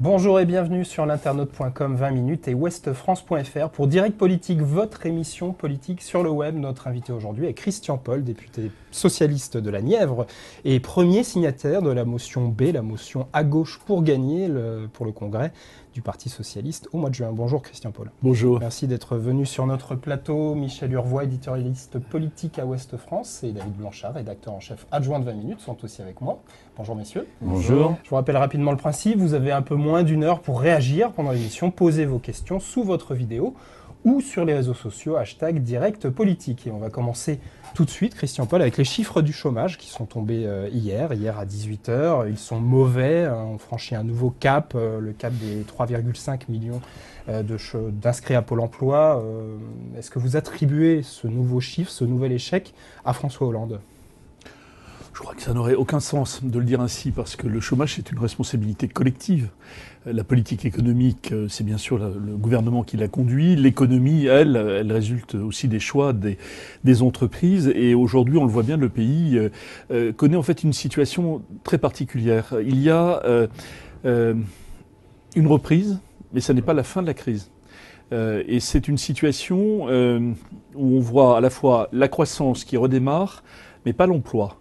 Bonjour et bienvenue sur l'internaute.com 20 minutes et ouestfrance.fr pour Direct Politique, votre émission politique sur le web. Notre invité aujourd'hui est Christian Paul, député socialiste de la Nièvre et premier signataire de la motion B, la motion à gauche pour gagner pour le congrès du Parti socialiste au mois de juin. Bonjour Christian Paul. Bonjour. Merci d'être venu sur notre plateau. Michel Urvois, éditorialiste politique à Ouest France, et David Blanchard, rédacteur en chef adjoint de 20 minutes, sont aussi avec moi. Bonjour messieurs. Bonjour. Je vous rappelle rapidement le principe. Vous avez un peu moins d'une heure pour réagir pendant l'émission. Posez vos questions sous votre vidéo ou sur les réseaux sociaux, #Direct Politique. Et on va commencer tout de suite, Christian Paul, avec les chiffres du chômage qui sont tombés hier à 18h. Ils sont mauvais. On franchit un nouveau cap, le cap des 3,5 millions d'inscrits à Pôle emploi. Est-ce que vous attribuez ce nouveau chiffre, ce nouvel échec à François Hollande ? Je crois que ça n'aurait aucun sens de le dire ainsi, parce que le chômage, c'est une responsabilité collective. La politique économique, c'est bien sûr le gouvernement qui la conduit. L'économie, elle résulte aussi des choix des entreprises. Et aujourd'hui, on le voit bien, le pays connaît en fait une situation très particulière. Il y a une reprise, mais ça n'est pas la fin de la crise. Et c'est une situation où on voit à la fois la croissance qui redémarre, mais pas l'emploi.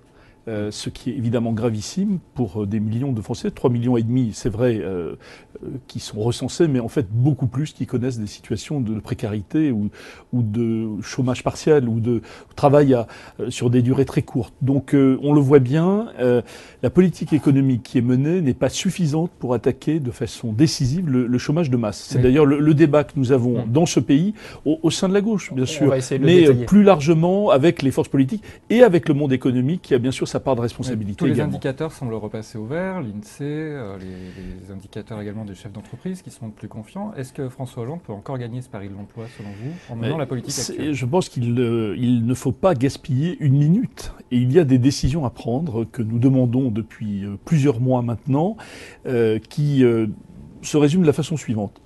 Ce qui est évidemment gravissime pour des millions de Français, 3,5 millions, c'est vrai, qui sont recensés, mais en fait beaucoup plus qui connaissent des situations de précarité ou de chômage partiel ou de travail sur des durées très courtes. Donc on le voit bien, la politique économique qui est menée n'est pas suffisante pour attaquer de façon décisive le chômage de masse. C'est d'ailleurs le débat que nous avons dans ce pays, au sein de la gauche, bien sûr, mais plus largement avec les forces politiques et avec le monde économique qui a bien sûr sa part de responsabilité. Tous les également. indicateurs semblent repasser au vert, l'INSEE, les indicateurs également des chefs d'entreprise qui sont plus confiants. Est-ce que François Hollande peut encore gagner ce pari de l'emploi, selon vous, en menant la politique actuelle ? Je pense qu'il ne faut pas gaspiller une minute. Et il y a des décisions à prendre que nous demandons depuis plusieurs mois maintenant, qui se résument de la façon suivante.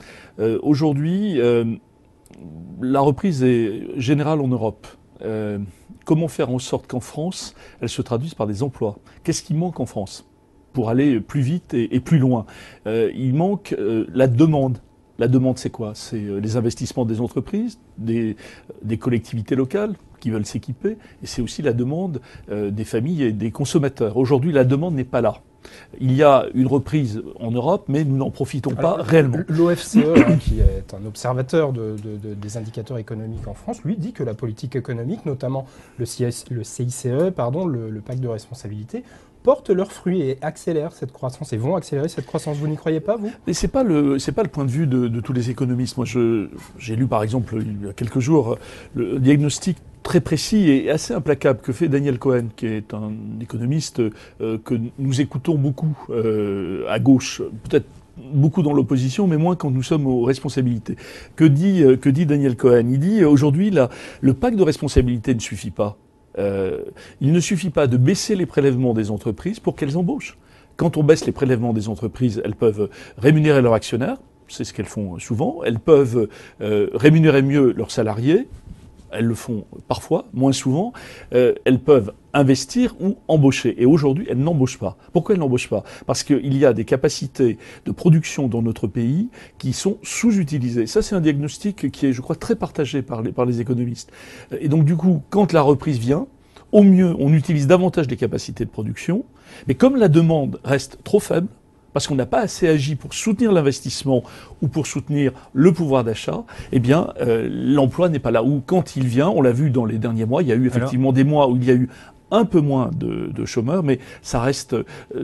Aujourd'hui, la reprise est générale en Europe. Comment faire en sorte qu'en France, elle se traduise par des emplois ? Qu'est-ce qui manque en France pour aller plus vite et plus loin ? Il manque la demande. La demande, c'est quoi ? C'est les investissements des entreprises, des collectivités locales qui veulent s'équiper, et c'est aussi la demande des familles et des consommateurs. Aujourd'hui, la demande n'est pas là. Il y a une reprise en Europe, mais nous n'en profitons pas réellement. L'OFCE, qui est un observateur des indicateurs économiques en France, lui dit que la politique économique, notamment le CICE, le pacte de responsabilité, portent leurs fruits et accélèrent cette croissance, et vont accélérer cette croissance. Vous n'y croyez pas, vous ? Mais c'est pas le point de vue de tous les économistes. Moi, j'ai lu, par exemple, il y a quelques jours, le diagnostic très précis et assez implacable que fait Daniel Cohen, qui est un économiste que nous écoutons beaucoup à gauche, peut-être beaucoup dans l'opposition, mais moins quand nous sommes aux responsabilités. Que dit Daniel Cohen ? Il dit aujourd'hui, le pacte de responsabilité ne suffit pas. Il ne suffit pas de baisser les prélèvements des entreprises pour qu'elles embauchent. Quand on baisse les prélèvements des entreprises, elles peuvent rémunérer leurs actionnaires, c'est ce qu'elles font souvent, elles peuvent rémunérer mieux leurs salariés, elles le font parfois, moins souvent, elles peuvent investir ou embaucher. Et aujourd'hui, elles n'embauchent pas. Pourquoi elles n'embauchent pas ? Parce qu'il y a des capacités de production dans notre pays qui sont sous-utilisées. Ça, c'est un diagnostic qui est, je crois, très partagé par les économistes. Et donc, du coup, quand la reprise vient, au mieux, on utilise davantage les capacités de production. Mais comme la demande reste trop faible, parce qu'on n'a pas assez agi pour soutenir l'investissement ou pour soutenir le pouvoir d'achat, eh bien, l'emploi n'est pas là. Ou quand il vient, on l'a vu dans les derniers mois, il y a eu effectivement des mois où il y a eu un peu moins de chômeurs, mais ça reste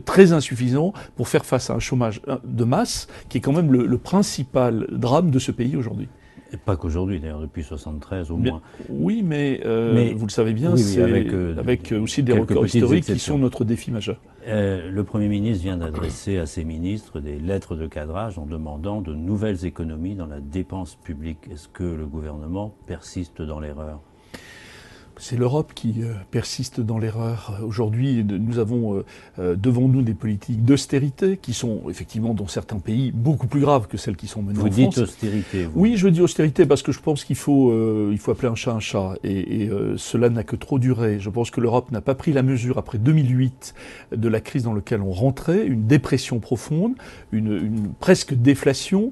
très insuffisant pour faire face à un chômage de masse, qui est quand même le principal drame de ce pays aujourd'hui. Et pas qu'aujourd'hui, d'ailleurs, depuis 1973 au moins. Oui, mais vous le savez bien, c'est avec aussi des records historiques qui sont notre défi majeur. Le Premier ministre vient d'adresser à ses ministres des lettres de cadrage en demandant de nouvelles économies dans la dépense publique. Est-ce que le gouvernement persiste dans l'erreur ? C'est l'Europe qui persiste dans l'erreur. Aujourd'hui, nous avons devant nous des politiques d'austérité qui sont effectivement dans certains pays beaucoup plus graves que celles qui sont menées en France. Vous dites austérité, vous. Oui, je dis austérité parce que je pense qu'il faut appeler un chat un chat. Et cela n'a que trop duré. Je pense que l'Europe n'a pas pris la mesure après 2008 de la crise dans laquelle on rentrait, une dépression profonde, une presque déflation.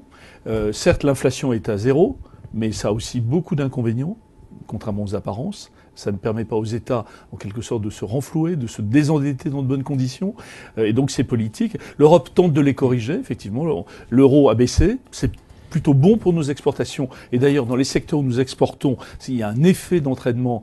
Certes, l'inflation est à zéro, mais ça a aussi beaucoup d'inconvénients, contrairement aux apparences. Ça ne permet pas aux États, en quelque sorte, de se renflouer, de se désendetter dans de bonnes conditions. Et donc, ces politiques, l'Europe tente de les corriger, effectivement. L'euro a baissé. C'est plutôt bon pour nos exportations. Et d'ailleurs, dans les secteurs où nous exportons, il y a un effet d'entraînement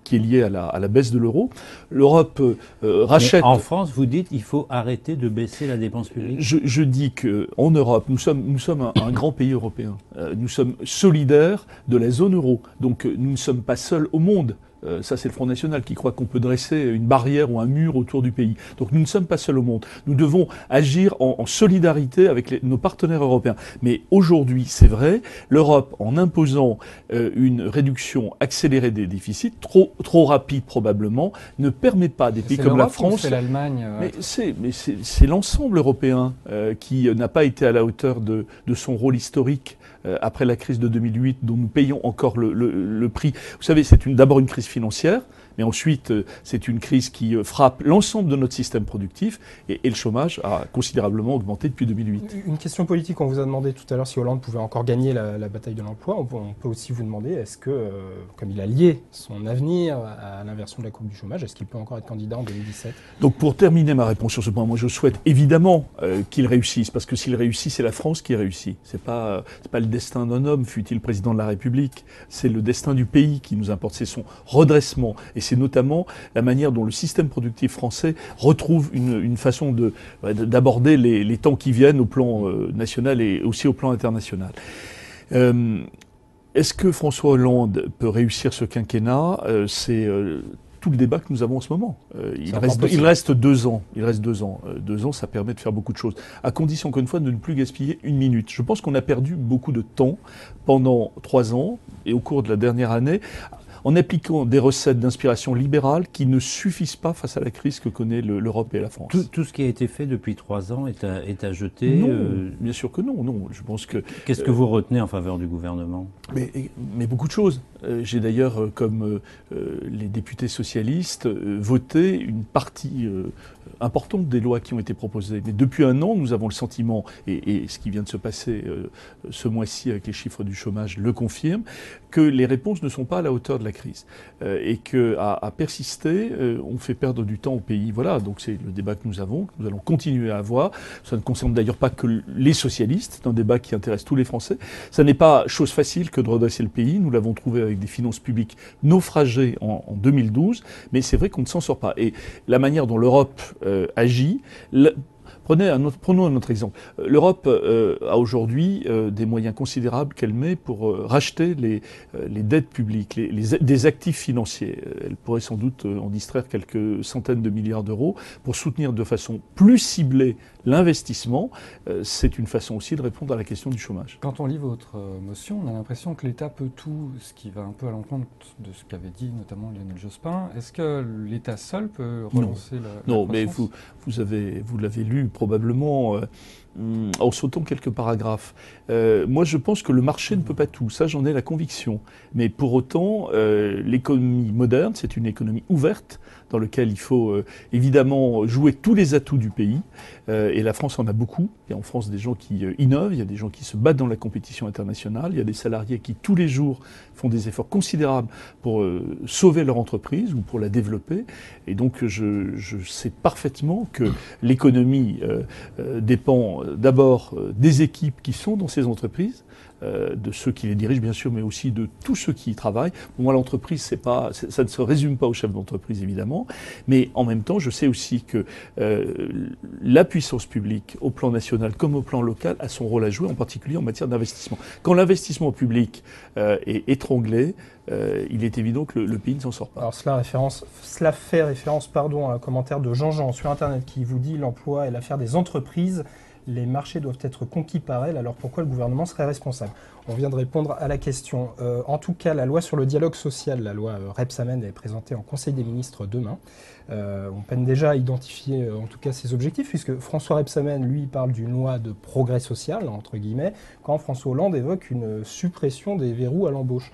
qui est lié à la baisse de l'euro. L'Europe rachète... Mais en France, vous dites qu'il faut arrêter de baisser la dépense publique. Je dis qu'en Europe, nous sommes un grand pays européen. Nous sommes solidaires de la zone euro. Donc, nous ne sommes pas seuls au monde. Ça, c'est le Front National qui croit qu'on peut dresser une barrière ou un mur autour du pays. Donc nous ne sommes pas seuls au monde. Nous devons agir en solidarité avec nos partenaires européens. Mais aujourd'hui, c'est vrai, l'Europe, en imposant une réduction accélérée des déficits, trop rapide probablement, ne permet pas à des pays comme la France... C'est l'Allemagne. Mais c'est l'ensemble européen qui n'a pas été à la hauteur de son rôle historique après la crise de 2008, dont nous payons encore le prix. Vous savez, c'est d'abord une crise financière, mais ensuite, c'est une crise qui frappe l'ensemble de notre système productif et le chômage a considérablement augmenté depuis 2008. Une question politique, on vous a demandé tout à l'heure si Hollande pouvait encore gagner la bataille de l'emploi. On peut aussi vous demander, est-ce que, comme il a lié son avenir à l'inversion de la courbe du chômage, est-ce qu'il peut encore être candidat en 2017 ? Donc pour terminer ma réponse sur ce point, moi je souhaite évidemment qu'il réussisse, parce que s'il réussit, c'est la France qui réussit. C'est pas le destin d'un homme, fût-il président de la République, c'est le destin du pays qui nous importe, c'est son redressement. Et c'est notamment la manière dont le système productif français retrouve une façon d'aborder les temps qui viennent au plan national et aussi au plan international. Est-ce que François Hollande peut réussir ce quinquennat ? C'est tout le débat que nous avons en ce moment. Il reste 2 ans. Il reste 2 ans. 2 ans, ça permet de faire beaucoup de choses. À condition, encore une fois, de ne plus gaspiller une minute. Je pense qu'on a perdu beaucoup de temps pendant 3 ans et au cours de la dernière année, en appliquant des recettes d'inspiration libérale qui ne suffisent pas face à la crise que connaît l'Europe et la France. Tout ce qui a été fait depuis 3 ans est à jeter. Non, bien sûr que non. Non, je pense que. Qu'est-ce que vous retenez en faveur du gouvernement ? Mais beaucoup de choses. J'ai d'ailleurs, comme les députés socialistes, voté une partie importante des lois qui ont été proposées. Mais depuis 1 an, nous avons le sentiment, et ce qui vient de se passer ce mois-ci avec les chiffres du chômage le confirme, que les réponses ne sont pas à la hauteur de la crise. Et qu'à persister, on fait perdre du temps au pays. Voilà, donc c'est le débat que nous avons, que nous allons continuer à avoir. Ça ne concerne d'ailleurs pas que les socialistes, c'est un débat qui intéresse tous les Français. Ça n'est pas chose facile que de redresser le pays. Nous l'avons trouvé avec des finances publiques naufragées en 2012, mais c'est vrai qu'on ne s'en sort pas. Et la manière dont l'Europe agit... Prenons un autre exemple. L'Europe a aujourd'hui des moyens considérables qu'elle met pour racheter les dettes publiques, des actifs financiers. Elle pourrait sans doute en distraire quelques centaines de milliards d'euros pour soutenir de façon plus ciblée l'investissement. C'est une façon aussi de répondre à la question du chômage. Quand on lit votre motion, on a l'impression que l'État peut tout, ce qui va un peu à l'encontre de ce qu'avait dit notamment Lionel Jospin. Est-ce que l'État seul peut relancer la Non, croissance ? mais vous l'avez lu probablement en sautant quelques paragraphes. Moi, je pense que le marché ne peut pas tout. Ça, j'en ai la conviction. Mais pour autant, l'économie moderne, c'est une économie ouverte dans laquelle il faut évidemment jouer tous les atouts du pays. Et la France en a beaucoup. Il y a en France des gens qui innovent, il y a des gens qui se battent dans la compétition internationale, il y a des salariés qui tous les jours font des efforts considérables pour sauver leur entreprise ou pour la développer. Et donc je sais parfaitement que l'économie dépend d'abord des équipes qui sont dans ces entreprises, de ceux qui les dirigent bien sûr, mais aussi de tous ceux qui y travaillent. Pour moi, l'entreprise, ça ne se résume pas au chef d'entreprise évidemment, mais en même temps, je sais aussi que la puissance publique, au plan national comme au plan local, a son rôle à jouer, en particulier en matière d'investissement. Quand l'investissement public est étranglé, il est évident que le pays ne s'en sort pas. Alors cela fait référence à un commentaire de Jean-Jean sur Internet qui vous dit « L'emploi est l'affaire des entreprises. les marchés doivent être conquis par elle, alors pourquoi le gouvernement serait responsable? On vient de répondre à la question. En tout cas, la loi sur le dialogue social, la loi Rebsamen, est présentée en Conseil des ministres demain. On peine déjà à identifier en tout cas ses objectifs, puisque François Rebsamen, lui, parle d'une loi de progrès social, entre guillemets, quand François Hollande évoque une suppression des verrous à l'embauche.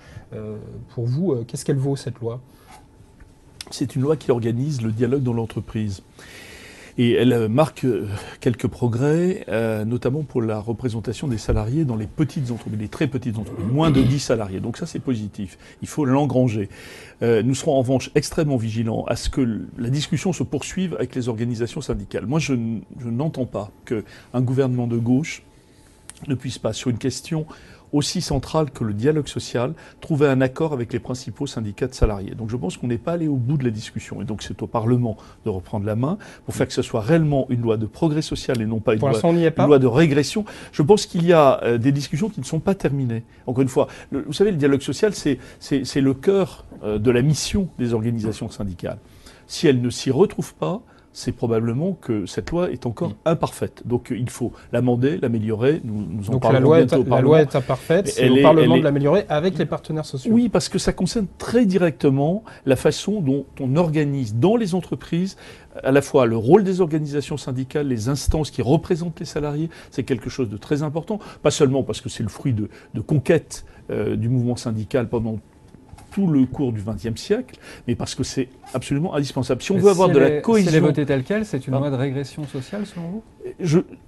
Pour vous, qu'est-ce qu'elle vaut, cette loi? C'est une loi qui organise le dialogue dans l'entreprise. Et elle marque quelques progrès, notamment pour la représentation des salariés dans les petites entreprises, les très petites entreprises, moins de 10 salariés. Donc ça, c'est positif. Il faut l'engranger. Nous serons en revanche extrêmement vigilants à ce que la discussion se poursuive avec les organisations syndicales. Moi, je n'entends pas qu'un gouvernement de gauche ne puisse pas, sur une question aussi centrale que le dialogue social, trouver un accord avec les principaux syndicats de salariés. Donc je pense qu'on n'est pas allé au bout de la discussion. Et donc c'est au Parlement de reprendre la main pour faire que ce soit réellement une loi de progrès social et non pas une loi de régression. Je pense qu'il y a des discussions qui ne sont pas terminées. Encore une fois, vous savez, le dialogue social, c'est le cœur de la mission des organisations syndicales. Si elles ne s'y retrouvent pas, c'est probablement que cette loi est encore imparfaite. Donc il faut l'amender, l'améliorer. Nous en parlerons bientôt au Parlement. La loi est imparfaite, c'est au Parlement de l'améliorer avec les partenaires sociaux. Oui, parce que ça concerne très directement la façon dont on organise dans les entreprises à la fois le rôle des organisations syndicales, les instances qui représentent les salariés. C'est quelque chose de très important. Pas seulement parce que c'est le fruit de conquêtes du mouvement syndical pendant tout le cours du XXe siècle, mais parce que c'est absolument indispensable. Si on veut avoir de la cohésion... Si elle est votée telle quelle, c'est une loi de régression sociale, selon vous?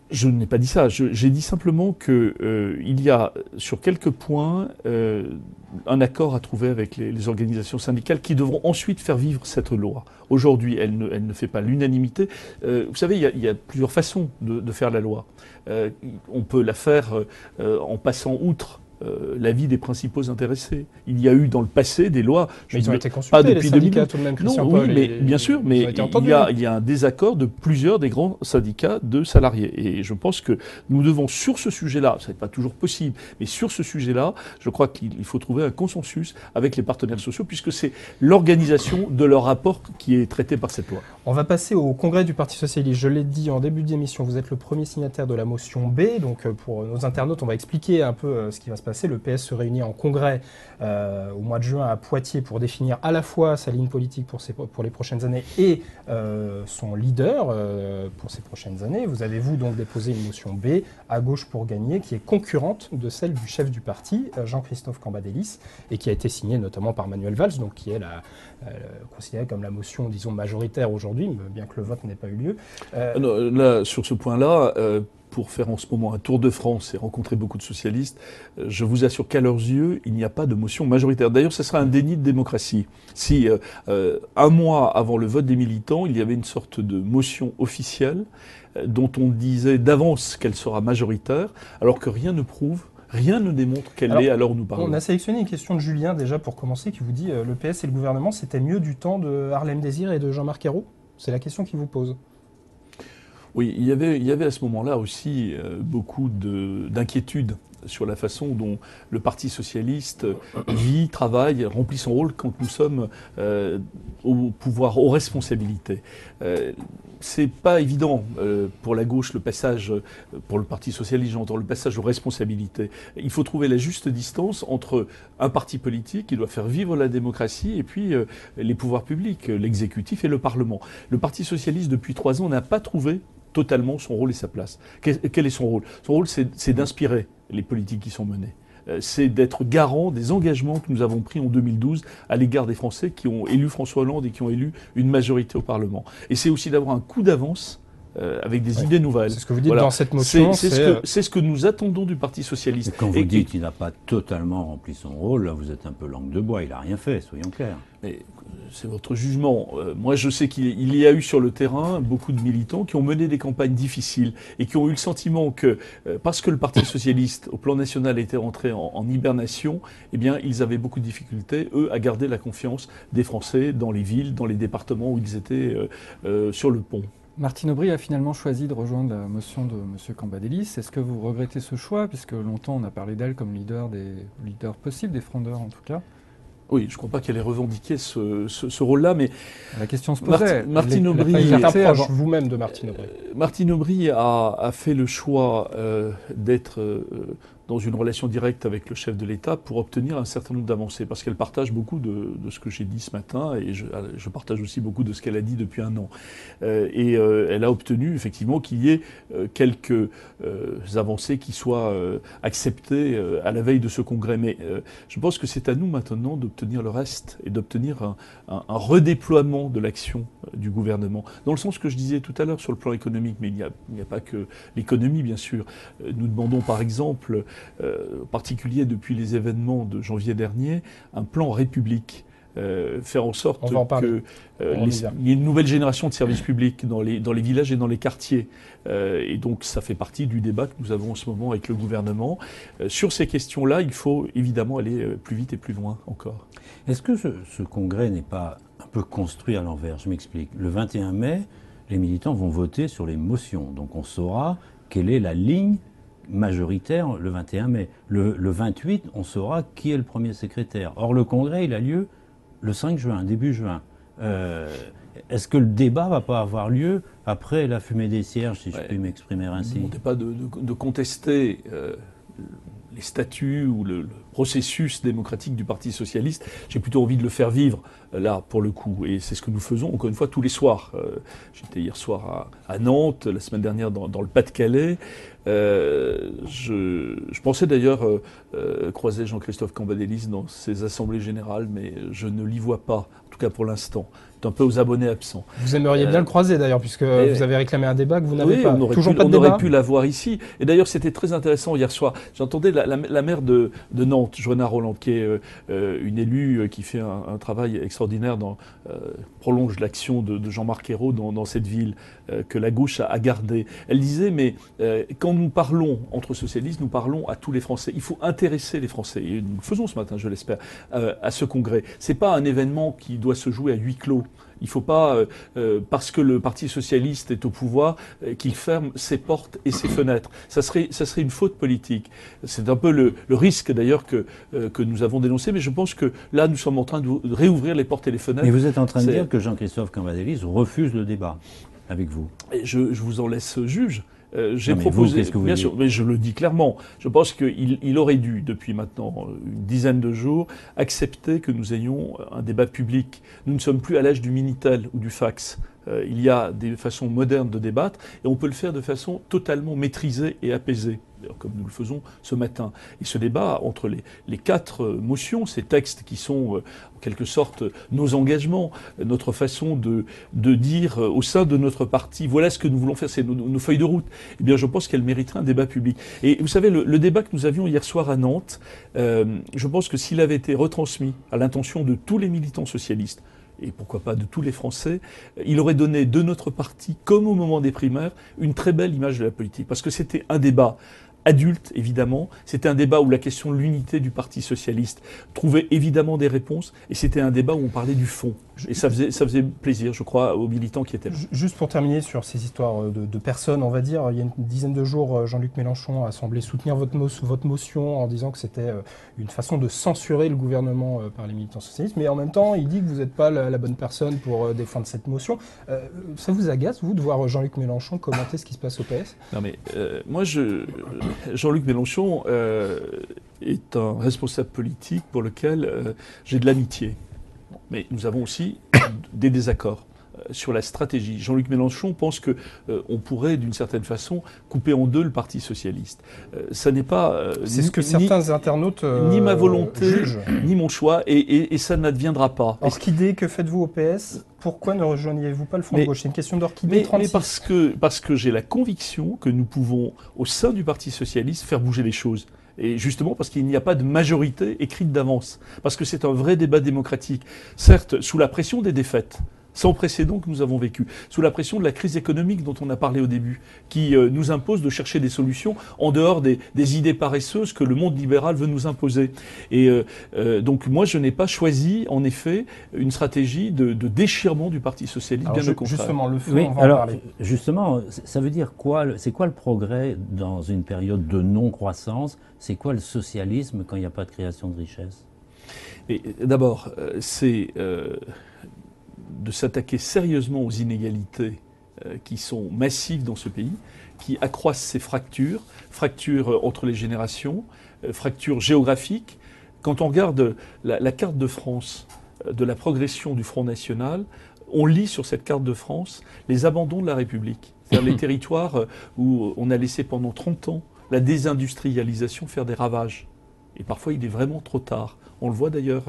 Je n'ai pas dit ça. J'ai dit simplement qu'il y a, sur quelques points, un accord à trouver avec les organisations syndicales qui devront ensuite faire vivre cette loi. Aujourd'hui, elle ne fait pas l'unanimité. Vous savez, il y a plusieurs façons de faire la loi. On peut la faire en passant outre l'avis des principaux intéressés. Il y a eu dans le passé des lois... Mais ils ont été consultés, les syndicats, tout de même, Christian Paul. Oui, mais bien sûr, mais il y a un désaccord de plusieurs des grands syndicats de salariés. Et je pense que nous devons, sur ce sujet-là, ça n'est pas toujours possible, mais sur ce sujet-là, je crois qu'il faut trouver un consensus avec les partenaires sociaux, puisque c'est l'organisation de leur rapport qui est traitée par cette loi. On va passer au congrès du Parti socialiste. Je l'ai dit en début d'émission, vous êtes le premier signataire de la motion B. Donc pour nos internautes, on va expliquer un peu ce qui va se passer. Le PS se réunit en congrès au mois de juin à Poitiers pour définir à la fois sa ligne politique pour les prochaines années et son leader pour ces prochaines années. Vous avez, vous, donc déposé une motion B, à gauche pour gagner, qui est concurrente de celle du chef du parti, Jean-Christophe Cambadélis, et qui a été signée notamment par Manuel Valls, donc qui est considérée comme la motion, disons, majoritaire aujourd'hui, bien que le vote n'ait pas eu lieu. Là, sur ce point-là, pour faire en ce moment un tour de France et rencontrer beaucoup de socialistes, je vous assure qu'à leurs yeux, il n'y a pas de motion majoritaire. D'ailleurs, ce sera un déni de démocratie. Si un mois avant le vote des militants, il y avait une sorte de motion officielle dont on disait d'avance qu'elle sera majoritaire, alors que rien ne prouve, rien ne démontre qu'elle l'est à l'heure où nous parlons. On a sélectionné une question de Julien déjà pour commencer qui vous dit le PS et le gouvernement, c'était mieux du temps de Harlem Désir et de Jean-Marc Ayrault? C'est la question qu'il vous pose. Oui, il y avait à ce moment-là aussi beaucoup d'inquiétudes sur la façon dont le Parti socialiste vit, travaille, remplit son rôle quand nous sommes au pouvoir, aux responsabilités. C'est pas évident pour la gauche le passage, pour le Parti socialiste, j'entends le passage aux responsabilités. Il faut trouver la juste distance entre un parti politique qui doit faire vivre la démocratie et puis les pouvoirs publics, l'exécutif et le Parlement. Le Parti socialiste, depuis 3 ans, n'a pas trouvé totalement son rôle et sa place. Quel est son rôle? Son rôle, c'est d'inspirer les politiques qui sont menées. C'est d'être garant des engagements que nous avons pris en 2012 à l'égard des Français qui ont élu François Hollande et qui ont élu une majorité au Parlement. Et c'est aussi d'avoir un coup d'avance avec des idées nouvelles. C'est ce que vous dites dans cette motion. C'est ce que nous attendons du Parti socialiste. Et quand vous dites qu'il n'a pas totalement rempli son rôle, là vous êtes un peu langue de bois, il n'a rien fait, soyons clairs. Mais c'est votre jugement. Moi je sais qu'il y a eu sur le terrain beaucoup de militants qui ont mené des campagnes difficiles et qui ont eu le sentiment que, parce que le Parti socialiste au plan national était rentré en hibernation, eh bien ils avaient beaucoup de difficultés, eux, à garder la confiance des Français dans les villes, dans les départements où ils étaient sur le pont. Martine Aubry a finalement choisi de rejoindre la motion de M. Cambadélis. Est-ce que vous regrettez ce choix, puisque longtemps on a parlé d'elle comme leader possible, des frondeurs en tout cas? Oui, je ne crois pas qu'elle ait revendiqué ce rôle-là, mais la question se posait. Martine Aubry, vous êtes un proche vous-même de Martine Aubry. Martine Aubry a fait le choix d'être dans une relation directe avec le chef de l'État pour obtenir un certain nombre d'avancées, parce qu'elle partage beaucoup de ce que j'ai dit ce matin, et je partage aussi beaucoup de ce qu'elle a dit depuis un an. Elle a obtenu effectivement qu'il y ait quelques avancées qui soient acceptées à la veille de ce congrès. Mais je pense que c'est à nous maintenant d'obtenir le reste et d'obtenir un redéploiement de l'action du gouvernement. Dans le sens que je disais tout à l'heure sur le plan économique, mais il n'y a pas que l'économie, bien sûr. Nous demandons par exemple, en particulier depuis les événements de janvier dernier, un plan République. Faire en sorte qu'il y ait une nouvelle génération de services publics dans les villages et dans les quartiers. Et donc ça fait partie du débat que nous avons en ce moment avec le gouvernement. Sur ces questions-là, il faut évidemment aller plus vite et plus loin encore. Est-ce que ce congrès n'est pas un peu construit à l'envers? Je m'explique. Le 21 mai, les militants vont voter sur les motions. Donc on saura quelle est la ligne majoritaire le 21 mai. Le 28, on saura qui est le premier secrétaire. Or, le congrès, il a lieu le 5 juin, début juin. Est-ce que le débat ne va pas avoir lieu après la fumée des cierges, si je puis m'exprimer ainsi? On n'est pas de contester les statuts ou le processus démocratique du Parti socialiste. J'ai plutôt envie de le faire vivre, là, pour le coup. Et c'est ce que nous faisons, encore une fois, tous les soirs. J'étais hier soir à Nantes, la semaine dernière dans le Pas-de-Calais. Je pensais d'ailleurs croiser Jean-Christophe Cambadélis dans ses assemblées générales, mais je ne l'y vois pas, en tout cas pour l'instant. C'est un peu aux abonnés absents. Vous aimeriez bien le croiser d'ailleurs, puisque vous avez réclamé un débat que vous n'avez pas. On aurait pu l'avoir ici. Et d'ailleurs, c'était très intéressant hier soir. J'entendais la maire de Nantes, Johanna Roland, qui est une élue qui fait un travail extraordinaire, prolonge l'action de Jean-Marc Ayrault dans cette ville que la gauche a gardée. Elle disait, mais quand nous parlons entre socialistes, nous parlons à tous les Français. Il faut intéresser les Français. Et nous le faisons ce matin, je l'espère, à ce congrès. C'est pas un événement qui doit se jouer à huis clos. Il ne faut pas, parce que le Parti socialiste est au pouvoir, qu'il ferme ses portes et ses fenêtres. Ça serait une faute politique. C'est un peu le risque d'ailleurs que nous avons dénoncé, mais je pense que là, nous sommes en train de réouvrir les portes et les fenêtres. Mais vous êtes en train de dire que Jean-Christophe Cambadélis refuse le débat avec vous. Et je vous en laisse juge. J'ai proposé, bien sûr, mais je le dis clairement, je pense qu'il aurait dû, depuis maintenant une dizaine de jours, accepter que nous ayons un débat public. Nous ne sommes plus à l'âge du Minitel ou du fax. Il y a des façons modernes de débattre et on peut le faire de façon totalement maîtrisée et apaisée, comme nous le faisons ce matin. Et ce débat entre les quatre motions, ces textes qui sont en quelque sorte nos engagements, notre façon de dire au sein de notre parti, voilà ce que nous voulons faire, c'est nos feuilles de route, eh bien je pense qu'elle mériterait un débat public. Et vous savez, le débat que nous avions hier soir à Nantes, je pense que s'il avait été retransmis à l'intention de tous les militants socialistes, et pourquoi pas de tous les Français, il aurait donné de notre parti, comme au moment des primaires, une très belle image de la politique. Parce que c'était un débat adulte, évidemment. C'était un débat où la question de l'unité du Parti socialiste trouvait évidemment des réponses. Et c'était un débat où on parlait du fond. Et ça faisait plaisir, je crois, aux militants qui étaient là. Juste pour terminer sur ces histoires de personnes, on va dire, il y a une dizaine de jours, Jean-Luc Mélenchon a semblé soutenir votre motion en disant que c'était une façon de censurer le gouvernement par les militants socialistes. Mais en même temps, il dit que vous n'êtes pas la bonne personne pour défendre cette motion. Ça vous agace, vous, de voir Jean-Luc Mélenchon commenter ce qui se passe au PS? Non mais moi, Jean-Luc Mélenchon est un responsable politique pour lequel j'ai de l'amitié. Mais nous avons aussi des désaccords sur la stratégie. Jean-Luc Mélenchon pense que on pourrait, d'une certaine façon, couper en deux le Parti socialiste. Ça n'est pas... c'est ce que certains internautes ni ma volonté, jugent. Ni mon choix, et ça n'adviendra pas. Orchidée, que faites-vous au PS? Pourquoi ne rejoignez-vous pas le Front de gauche? C'est une question d'orchidée 36. Mais parce que j'ai la conviction que nous pouvons, au sein du Parti socialiste, faire bouger les choses. Et justement parce qu'il n'y a pas de majorité écrite d'avance. Parce que c'est un vrai débat démocratique. Certes, sous la pression des défaites, sans précédent que nous avons vécu, sous la pression de la crise économique dont on a parlé au début, qui nous impose de chercher des solutions en dehors des idées paresseuses que le monde libéral veut nous imposer. Et donc moi, je n'ai pas choisi, en effet, une stratégie de déchirement du Parti socialiste, bien au contraire. Justement, le fond, oui, on va alors, en parler. Justement, ça veut dire quoi? C'est quoi le progrès dans une période de non-croissance? C'est quoi le socialisme quand il n'y a pas de création de richesse? Et d'abord, c'est de s'attaquer sérieusement aux inégalités qui sont massives dans ce pays, qui accroissent ces fractures, fractures entre les générations, fractures géographiques. Quand on regarde la carte de France de la progression du Front National, on lit sur cette carte de France les abandons de la République. C'est-à-dire les territoires où on a laissé pendant 30 ans la désindustrialisation faire des ravages. Et parfois, il est vraiment trop tard. On le voit d'ailleurs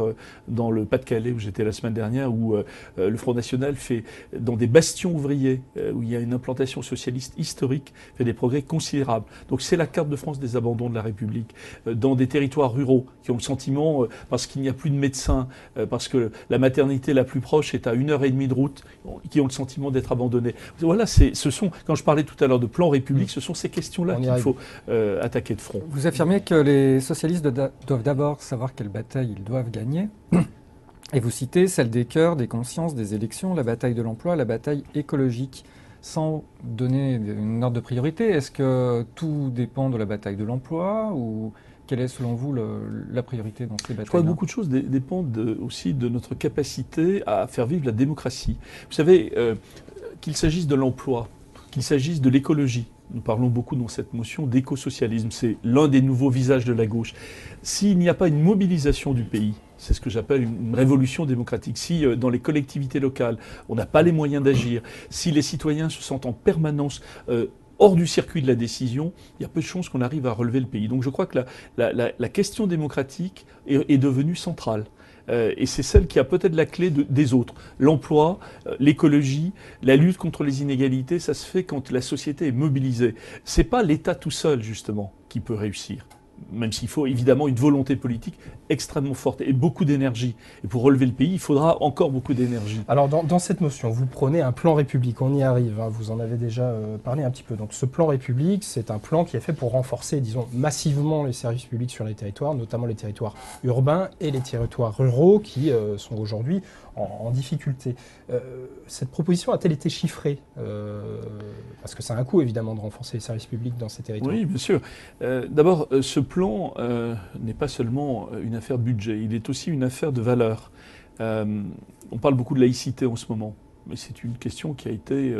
dans le Pas-de-Calais où j'étais la semaine dernière, où le Front National fait, dans des bastions ouvriers, où il y a une implantation socialiste historique, fait des progrès considérables. Donc c'est la carte de France des abandons de la République. Dans des territoires ruraux qui ont le sentiment, parce qu'il n'y a plus de médecins, parce que la maternité la plus proche est à 1h30 de route, qui ont le sentiment d'être abandonnés. Voilà, ce sont, quand je parlais tout à l'heure de plan République, ce sont ces questions-là qu'il faut attaquer de front. Vous affirmez que les socialistes doivent d'abord savoir quelle bataille ils doivent gagner. Et vous citez celle des cœurs, des consciences, des élections, la bataille de l'emploi, la bataille écologique. Sans donner une ordre de priorité, est-ce que tout dépend de la bataille de l'emploi ou quelle est selon vous la priorité dans ces batailles? Je crois que beaucoup de choses dépendent aussi de notre capacité à faire vivre la démocratie. Vous savez, qu'il s'agisse de l'emploi, qu'il s'agisse de l'écologie, nous parlons beaucoup dans cette motion d'écosocialisme, c'est l'un des nouveaux visages de la gauche. S'il n'y a pas une mobilisation du pays, c'est ce que j'appelle une révolution démocratique, si dans les collectivités locales, on n'a pas les moyens d'agir, si les citoyens se sentent en permanence hors du circuit de la décision, il y a peu de chances qu'on arrive à relever le pays. Donc je crois que la question démocratique est devenue centrale. Et c'est celle qui a peut-être la clé des autres. L'emploi, l'écologie, la lutte contre les inégalités, ça se fait quand la société est mobilisée. C'est pas l'État tout seul, justement, qui peut réussir. Même s'il faut évidemment une volonté politique extrêmement forte et beaucoup d'énergie. Et pour relever le pays, il faudra encore beaucoup d'énergie. Alors dans cette motion, vous prenez un plan République, on y arrive, hein, vous en avez déjà parlé un petit peu. Donc ce plan République, c'est un plan qui est fait pour renforcer, disons, massivement les services publics sur les territoires, notamment les territoires urbains et les territoires ruraux qui sont aujourd'hui en difficulté. Cette proposition a-t-elle été chiffrée parce que ça a un coût évidemment de renforcer les services publics dans ces territoires. Oui, bien sûr. D'abord, ce plan n'est pas seulement une affaire budget, il est aussi une affaire de valeur. On parle beaucoup de laïcité en ce moment, mais c'est une question qui a été,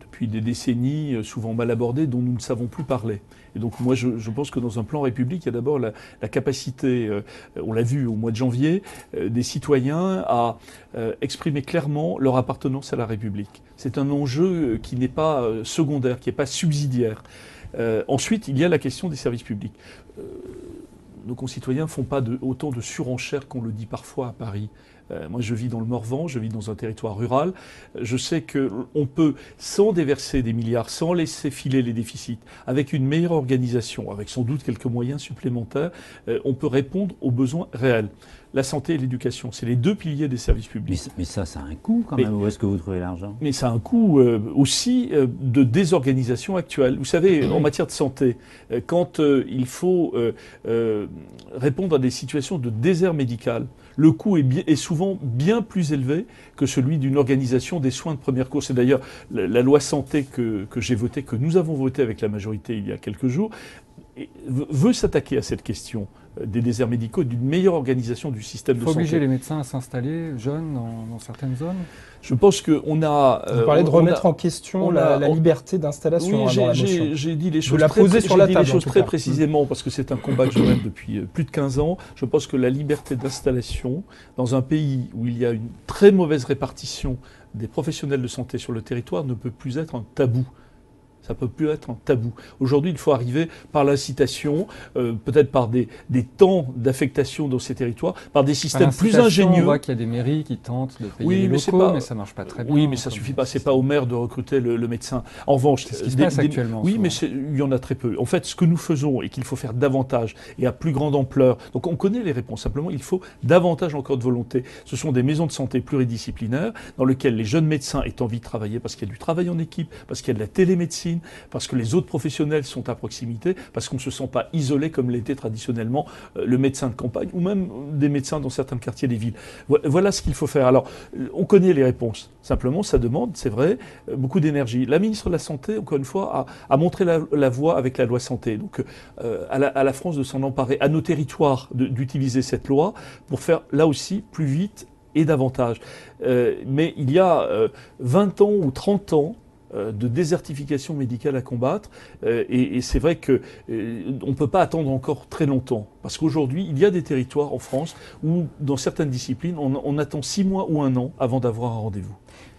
depuis des décennies, souvent mal abordée, dont nous ne savons plus parler. Et donc moi, je pense que dans un plan République, il y a d'abord la capacité, on l'a vu au mois de janvier, des citoyens à exprimer clairement leur appartenance à la République. C'est un enjeu qui n'est pas secondaire, qui n'est pas subsidiaire. Ensuite, il y a la question des services publics. Nos concitoyens ne font pas autant de surenchères qu'on le dit parfois à Paris. Moi, je vis dans le Morvan, je vis dans un territoire rural. Je sais qu'on peut, sans déverser des milliards, sans laisser filer les déficits, avec une meilleure organisation, avec sans doute quelques moyens supplémentaires, on peut répondre aux besoins réels. La santé et l'éducation, c'est les deux piliers des services publics. Mais ça a un coût quand même. Où est-ce que vous trouvez l'argent? Mais ça a un coût aussi de désorganisation actuelle. Vous savez, en matière de santé, quand il faut répondre à des situations de désert médical, le coût est souvent bien plus élevé que celui d'une organisation des soins de première course. Et d'ailleurs, la loi santé que j'ai votée, que nous avons votée avec la majorité il y a quelques jours, veut s'attaquer à cette question des déserts médicaux, d'une meilleure organisation du système de santé. Il faut obliger les médecins à s'installer jeunes dans certaines zones. Je pense qu'on a... Vous parlez de remettre en question la liberté d'installation. Oui, dans la motion. j'ai dit les choses, très précisément, parce que c'est un combat que je mène depuis plus de 15 ans. Je pense que la liberté d'installation, dans un pays où il y a une très mauvaise répartition des professionnels de santé sur le territoire, ne peut plus être un tabou. Ça ne peut plus être un tabou. Aujourd'hui, il faut arriver par l'incitation, peut-être par des temps d'affectation dans ces territoires, par des systèmes plus ingénieux. On voit qu'il y a des mairies qui tentent de payer les locaux, mais ça ne marche pas très bien. Oui, mais ça ne suffit pas. Ce n'est pas au maire de recruter le médecin. En revanche, c'est ce qui se passe actuellement. Oui, mais il y en a très peu. En fait, ce que nous faisons et qu'il faut faire davantage et à plus grande ampleur, donc on connaît les réponses. Simplement, il faut davantage encore de volonté. Ce sont des maisons de santé pluridisciplinaires dans lesquelles les jeunes médecins aient envie de travailler parce qu'il y a du travail en équipe, parce qu'il y a de la télémédecine, discipline, parce que les autres professionnels sont à proximité, parce qu'on ne se sent pas isolé comme l'était traditionnellement le médecin de campagne, ou même des médecins dans certains quartiers des villes. Voilà ce qu'il faut faire. Alors, on connaît les réponses. Simplement, ça demande, c'est vrai, beaucoup d'énergie. La ministre de la Santé, encore une fois, a montré la voie avec la loi santé. Donc, à la France de s'en emparer, à nos territoires d'utiliser cette loi pour faire, là aussi, plus vite et davantage. Mais il y a 20 ans ou 30 ans de désertification médicale à combattre. Et c'est vrai qu'on ne peut pas attendre encore très longtemps. Parce qu'aujourd'hui, il y a des territoires en France où, dans certaines disciplines, on attend 6 mois ou 1 an avant d'avoir un rendez-vous.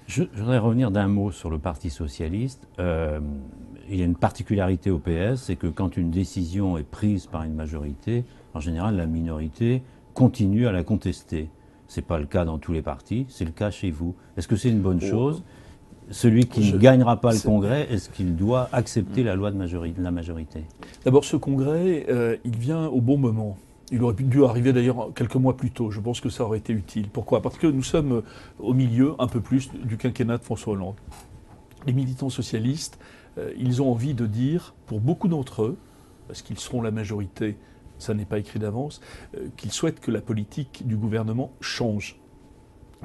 Je voudrais revenir d'un mot sur le Parti socialiste. Il y a une particularité au PS, c'est que quand une décision est prise par une majorité, en général, la minorité continue à la contester. Ce n'est pas le cas dans tous les partis, c'est le cas chez vous. Est-ce que c'est une bonne chose ? Celui qui ne gagnera pas le Congrès, est-ce qu'il doit accepter la loi de la majorité ? D'abord, ce Congrès, il vient au bon moment. Il aurait dû arriver d'ailleurs quelques mois plus tôt. Je pense que ça aurait été utile. Pourquoi ? Parce que nous sommes au milieu, un peu plus, du quinquennat de François Hollande. Les militants socialistes, ils ont envie de dire, pour beaucoup d'entre eux, parce qu'ils seront la majorité, ça n'est pas écrit d'avance, qu'ils souhaitent que la politique du gouvernement change.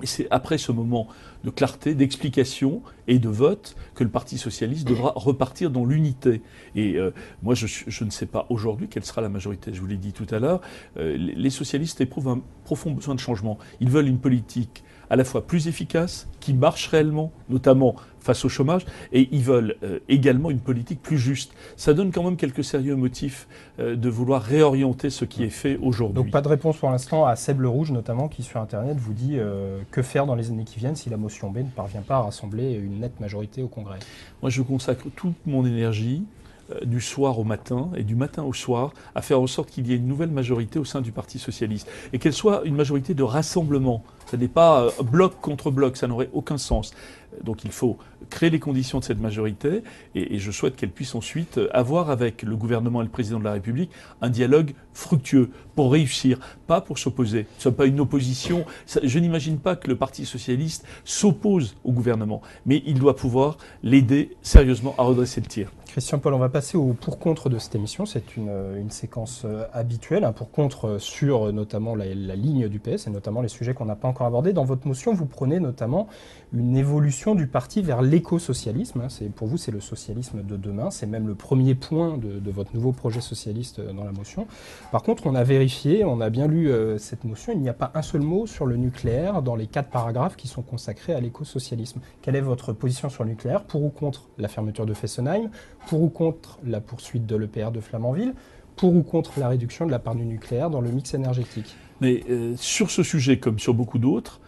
Et c'est après ce moment de clarté, d'explication et de vote que le Parti socialiste devra repartir dans l'unité. Et moi, je ne sais pas aujourd'hui quelle sera la majorité. Je vous l'ai dit tout à l'heure, les socialistes éprouvent un profond besoin de changement. Ils veulent une politique à la fois plus efficace, qui marche réellement, notamment face au chômage, et ils veulent également une politique plus juste. Ça donne quand même quelques sérieux motifs de vouloir réorienter ce qui est fait aujourd'hui. Donc pas de réponse pour l'instant à Seb Le Rouge notamment, qui sur Internet vous dit que faire dans les années qui viennent si la motion B ne parvient pas à rassembler une nette majorité au Congrès. Moi je consacre toute mon énergie du soir au matin et du matin au soir à faire en sorte qu'il y ait une nouvelle majorité au sein du Parti socialiste et qu'elle soit une majorité de rassemblement. Ce n'est pas bloc contre bloc, ça n'aurait aucun sens. Donc il faut créer les conditions de cette majorité et je souhaite qu'elle puisse ensuite avoir avec le gouvernement et le président de la République un dialogue fructueux pour réussir, pas pour s'opposer. Nous ne sommes pas une opposition. Je n'imagine pas que le Parti socialiste s'oppose au gouvernement, mais il doit pouvoir l'aider sérieusement à redresser le tir. Christian Paul, on va passer au pour-contre de cette émission. C'est une séquence habituelle, un pour-contre sur notamment la ligne du PS et notamment les sujets qu'on n'a pas encore abordés. Dans votre motion, vous prenez notamment une évolution du parti vers l'éco-socialisme. Pour vous, c'est le socialisme de demain. C'est même le premier point de votre nouveau projet socialiste dans la motion. Par contre, on a vérifié, on a bien lu cette motion. Il n'y a pas un seul mot sur le nucléaire dans les 4 paragraphes qui sont consacrés à l'éco-socialisme. Quelle est votre position sur le nucléaire ? Pour ou contre la fermeture de Fessenheim ? Pour ou contre la poursuite de l'EPR de Flamanville ? Pour ou contre la réduction de la part du nucléaire dans le mix énergétique ? Mais sur ce sujet, comme sur beaucoup d'autres,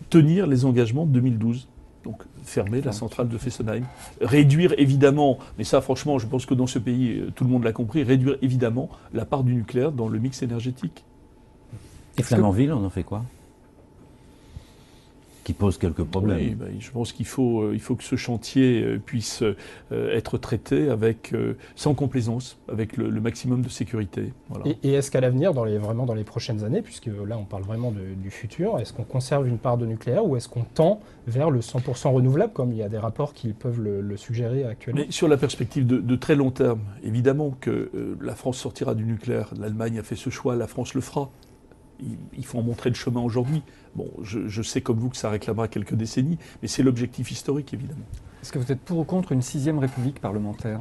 tenir les engagements de 2012. Donc fermer la centrale de Fessenheim. Réduire évidemment, mais ça franchement, je pense que dans ce pays, tout le monde l'a compris, réduire évidemment la part du nucléaire dans le mix énergétique. Et Flamanville, on en fait quoi ? Qui pose quelques problèmes. Oui, ben, je pense qu'il faut que ce chantier puisse être traité sans complaisance, avec le maximum de sécurité. Voilà. Et est-ce qu'à l'avenir, vraiment dans les prochaines années, puisque là on parle vraiment du futur, est-ce qu'on conserve une part de nucléaire ou est-ce qu'on tend vers le 100% renouvelable, comme il y a des rapports qui peuvent le suggérer actuellement ? Mais sur la perspective de très long terme, évidemment que la France sortira du nucléaire. L'Allemagne a fait ce choix, la France le fera. Il faut en montrer le chemin aujourd'hui. Bon, je sais comme vous que ça réclamera quelques décennies, mais c'est l'objectif historique, évidemment. Est-ce que vous êtes pour ou contre une 6e république parlementaire ?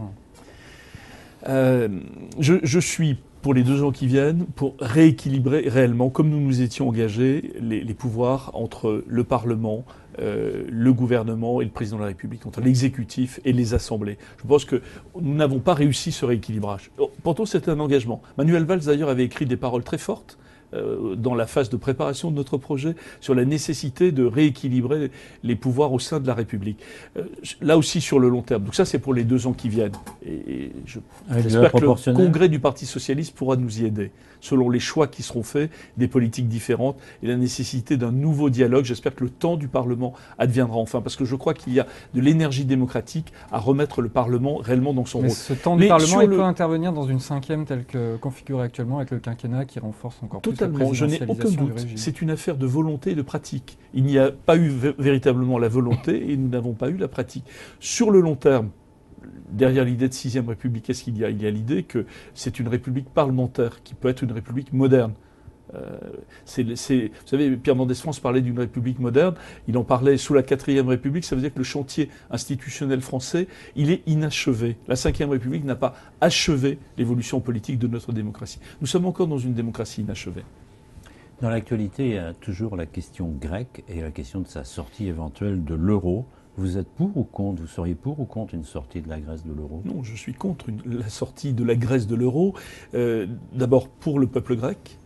Je suis pour les 2 ans qui viennent, pour rééquilibrer réellement, comme nous nous étions engagés, les pouvoirs entre le Parlement, le gouvernement et le président de la République, entre l'exécutif et les assemblées. Je pense que nous n'avons pas réussi ce rééquilibrage. Pourtant, c'était un engagement. Manuel Valls, d'ailleurs, avait écrit des paroles très fortes dans la phase de préparation de notre projet sur la nécessité de rééquilibrer les pouvoirs au sein de la République. Là aussi sur le long terme. Donc ça, c'est pour les 2 ans qui viennent. Et j'espère que le congrès du Parti socialiste pourra nous y aider, selon les choix qui seront faits, des politiques différentes et la nécessité d'un nouveau dialogue. J'espère que le temps du Parlement adviendra enfin, parce que je crois qu'il y a de l'énergie démocratique à remettre le Parlement réellement dans son rôle. Mais ce temps du Parlement, il peut intervenir dans une 5e telle que configurée actuellement avec le quinquennat qui renforce encore plus. Je n'ai aucun doute. C'est une affaire de volonté et de pratique. Il n'y a pas eu véritablement la volonté et nous n'avons pas eu la pratique. Sur le long terme, derrière l'idée de 6e République, qu'est-ce qu'il y a? Il y a l'idée que c'est une république parlementaire qui peut être une république moderne. Vous savez, Pierre Mendès France parlait d'une république moderne, il en parlait sous la 4e République, ça veut dire que le chantier institutionnel français, il est inachevé. La 5e République n'a pas achevé l'évolution politique de notre démocratie. Nous sommes encore dans une démocratie inachevée. Dans l'actualité, il y a toujours la question grecque et la question de sa sortie éventuelle de l'euro. Vous êtes pour ou contre? Vous seriez pour ou contre une sortie de la Grèce de l'euro? Non, je suis contre la sortie de la Grèce de l'euro. D'abord pour le peuple grec,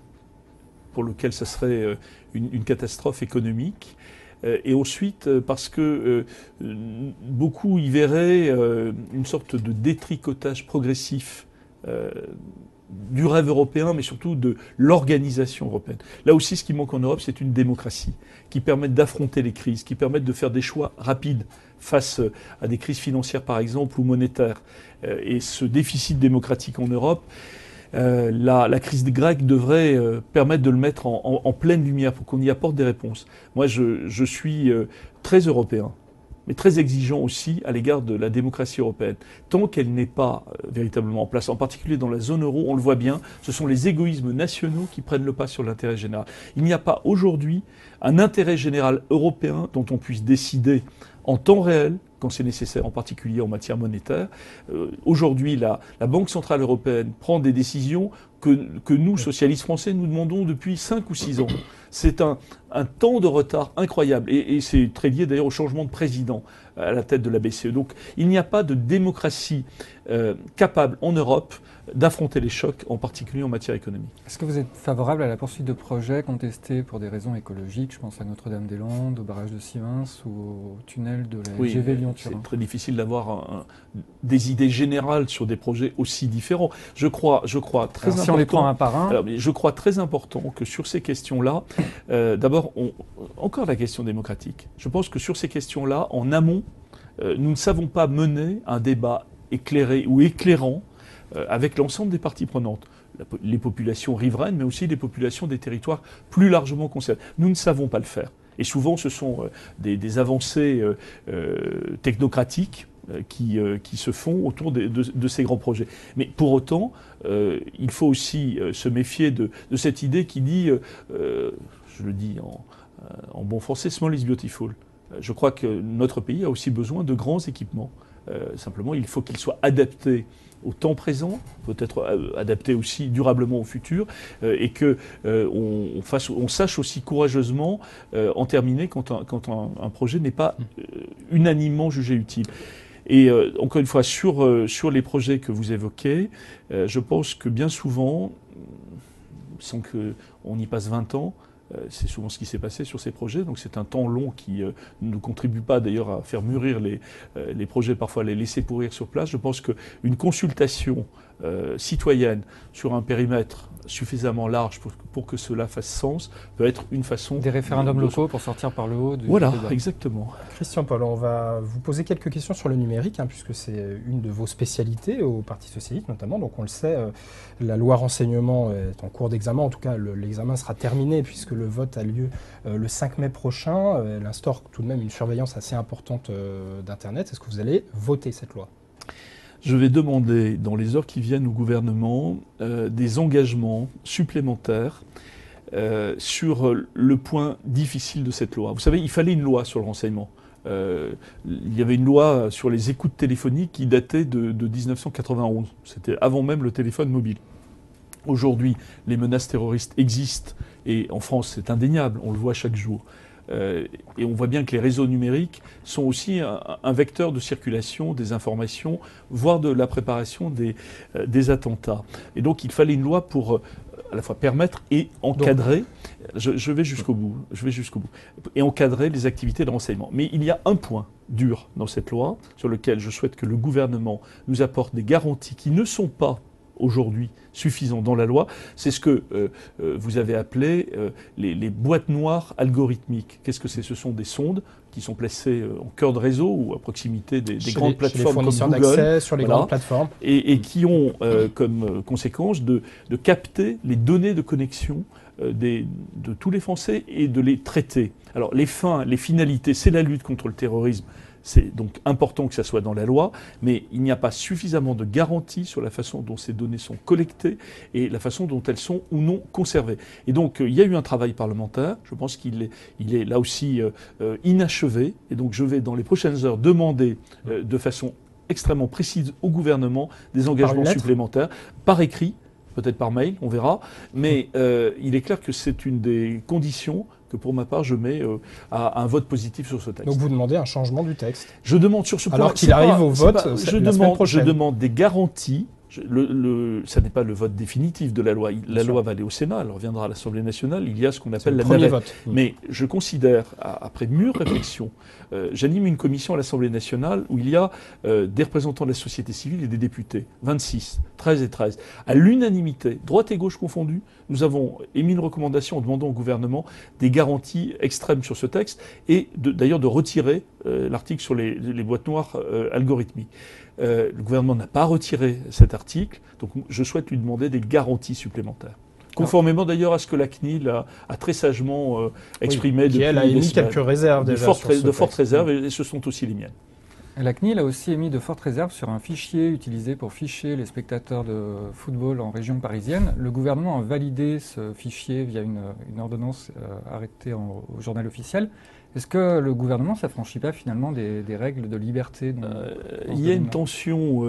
pour lequel ça serait une catastrophe économique. Et ensuite, parce que beaucoup y verraient une sorte de détricotage progressif du rêve européen, mais surtout de l'organisation européenne. Là aussi, ce qui manque en Europe, c'est une démocratie qui permette d'affronter les crises, qui permette de faire des choix rapides face à des crises financières, par exemple, ou monétaires. Et ce déficit démocratique en Europe, la crise grecque devrait permettre de le mettre en pleine lumière pour qu'on y apporte des réponses. Moi, je suis très européen, mais très exigeant aussi à l'égard de la démocratie européenne. Tant qu'elle n'est pas véritablement en place, en particulier dans la zone euro, on le voit bien, ce sont les égoïsmes nationaux qui prennent le pas sur l'intérêt général. Il n'y a pas aujourd'hui un intérêt général européen dont on puisse décider en temps réel, quand c'est nécessaire, en particulier en matière monétaire. Aujourd'hui, la Banque Centrale Européenne prend des décisions que nous, socialistes français, nous demandons depuis 5 ou 6 ans. C'est un temps de retard incroyable. Et c'est très lié d'ailleurs au changement de président à la tête de la BCE. Donc il n'y a pas de démocratie capable en Europe d'affronter les chocs, en particulier en matière économique. Est-ce que vous êtes favorable à la poursuite de projets contestés pour des raisons écologiques? Je pense à Notre-Dame-des-Landes, au barrage de Sivens ou au tunnel de la LGV Lyon-Turin. C'est très difficile d'avoir des idées générales sur des projets aussi différents. Je crois très important. Si on les prend un par un. Alors, je crois très important que sur ces questions-là, d'abord, encore la question démocratique. Je pense que sur ces questions-là, en amont, nous ne savons pas mener un débat éclairé ou éclairant avec l'ensemble des parties prenantes, les populations riveraines, mais aussi les populations des territoires plus largement concernés. Nous ne savons pas le faire. Et souvent, ce sont des avancées technocratiques qui se font autour de ces grands projets. Mais pour autant, il faut aussi se méfier de cette idée qui dit, je le dis en bon français, small is beautiful. Je crois que notre pays a aussi besoin de grands équipements. Simplement, il faut qu'ils soient adaptés au temps présent, peut-être adaptés aussi durablement au futur, et que on sache aussi courageusement en terminer quand un projet n'est pas unanimement jugé utile. Et encore une fois, sur les projets que vous évoquez, je pense que bien souvent, sans qu'on y passe 20 ans, c'est souvent ce qui s'est passé sur ces projets, donc c'est un temps long qui ne contribue pas d'ailleurs à faire mûrir les projets, parfois les laisser pourrir sur place. Je pense qu'une consultation citoyenne sur un périmètre suffisamment large pour que cela fasse sens peut être une façon... Des référendums locaux pour sortir par le haut du Voilà, débat. exactement. Christian Paul, on va vous poser quelques questions sur le numérique, puisque c'est une de vos spécialités au Parti Socialiste notamment. Donc on le sait, la loi renseignement est en cours d'examen. En tout cas, l'examen sera terminé puisque le vote a lieu le 5 mai prochain. Elle instaure tout de même une surveillance assez importante d'Internet. Est-ce que vous allez voter cette loi ? Je vais demander dans les heures qui viennent au gouvernement des engagements supplémentaires sur le point difficile de cette loi. Vous savez, il fallait une loi sur le renseignement. Il y avait une loi sur les écoutes téléphoniques qui datait de 1991. C'était avant même le téléphone mobile. Aujourd'hui, les menaces terroristes existent et en France, c'est indéniable, on le voit chaque jour. Et on voit bien que les réseaux numériques sont aussi un vecteur de circulation des informations, voire de la préparation des attentats. Et donc il fallait une loi pour à la fois permettre et encadrer, je vais jusqu'au bout, et encadrer les activités de renseignement. Mais il y a un point dur dans cette loi sur lequel je souhaite que le gouvernement nous apporte des garanties qui ne sont pas aujourd'hui suffisant dans la loi, c'est ce que vous avez appelé les boîtes noires algorithmiques. Qu'est-ce que c'est ? Ce sont des sondes qui sont placées en cœur de réseau ou à proximité des grandes plateformes comme Google, d'accès sur les grandes plateformes, et qui ont comme conséquence de capter les données de connexion de tous les Français et de les traiter. Alors les fins, les finalités, c'est la lutte contre le terrorisme. C'est donc important que ça soit dans la loi, mais il n'y a pas suffisamment de garanties sur la façon dont ces données sont collectées et la façon dont elles sont ou non conservées. Et donc, il y a eu un travail parlementaire. Je pense qu'il est là aussi inachevé. Et donc, je vais dans les prochaines heures demander de façon extrêmement précise au gouvernement des engagements supplémentaires, par écrit, peut-être par mail, on verra. Mais il est clair que c'est une des conditions que pour ma part, je mets à un vote positif sur ce texte. Donc vous demandez un changement du texte. Je demande sur ce point... Alors qu'il arrive au vote la semaine prochaine. Je demande des garanties. Ça n'est pas le vote définitif de la loi. La loi va aller au Sénat, elle reviendra à l'Assemblée nationale. Il y a ce qu'on appelle la navette. Vote. Mais je considère, après mûre réflexion, j'anime une commission à l'Assemblée nationale où il y a des représentants de la société civile et des députés, 26, 13 et 13. À l'unanimité, droite et gauche confondus, nous avons émis une recommandation en demandant au gouvernement des garanties extrêmes sur ce texte et d'ailleurs de retirer l'article sur les boîtes noires algorithmiques. Le gouvernement n'a pas retiré cet article, donc je souhaite lui demander des garanties supplémentaires. Conformément d'ailleurs à ce que la CNIL a très sagement exprimé depuis elle a émis quelques réserves de fortes réserves, et ce sont aussi les miennes. La CNIL a aussi émis de fortes réserves sur un fichier utilisé pour ficher les spectateurs de football en région parisienne. Le gouvernement a validé ce fichier via une ordonnance arrêtée au journal officiel. Est-ce que le gouvernement ne s'affranchit pas finalement des règles de liberté Il y a une tension